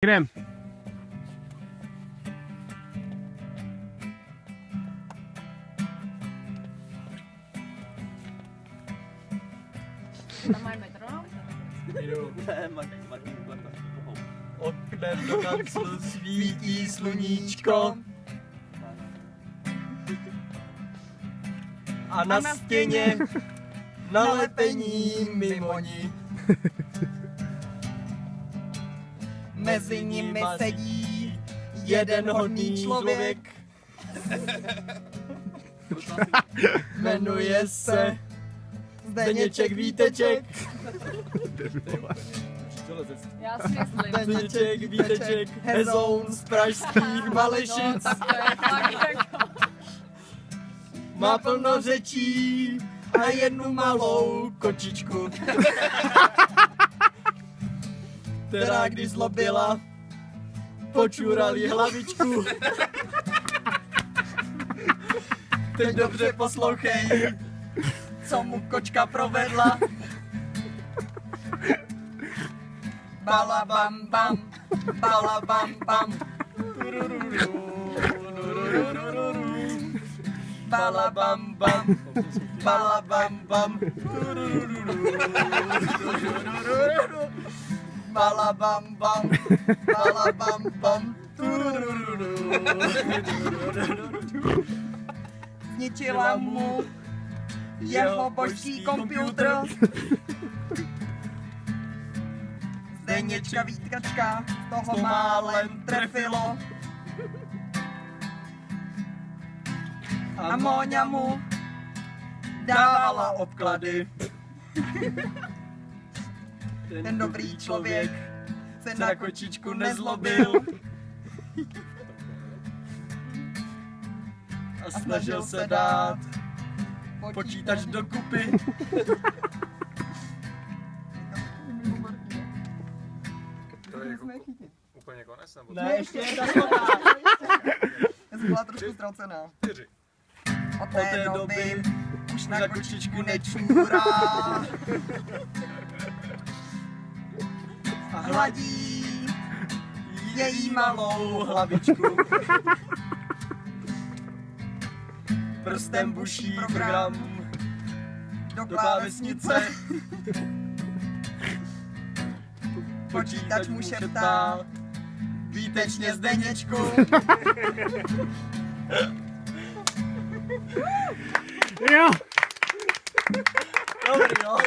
jdem. Tam mají metronom? Ne, Martin Kvarta. Oknem do kanclu svítí sluníčko. A na stěně nalepení mimoni. Mezi nimi sedí jeden hodný člověk. Jmenuje se Zdeněček Víteček. Já si myslím. Zdeněček Víteček, hezoun z pražských Malešic. Tak to je fakt jako... Má plno řečí a jednu malou kočičku, která když zlobila, počurali hlavičku. Teď dobře poslouchej, co mu kočka provedla. Balabam bam, balabam bam. Balabam bam, balabam bam. Balabam bam, balabam bam. Zničila mu jeho božský komputer. Zdeněčka Vítkačka toho málem trefilo. A Móňa mu dávala obklady. Ten dobrý člověk se na kočičku nezlobil. A snažil se dát počítač dokupy. To je jako úplně konec, nebo Ne, ještě jedna slova. Já jsem byla trošku ztracená. 4. Od té doby už na kočičku nečůrá. A hladí její malou hlavičku. Prstem buší program do klávesnice. Počítač mu šeptá výtečně Zdeněčku. Jo. Dobrý, no.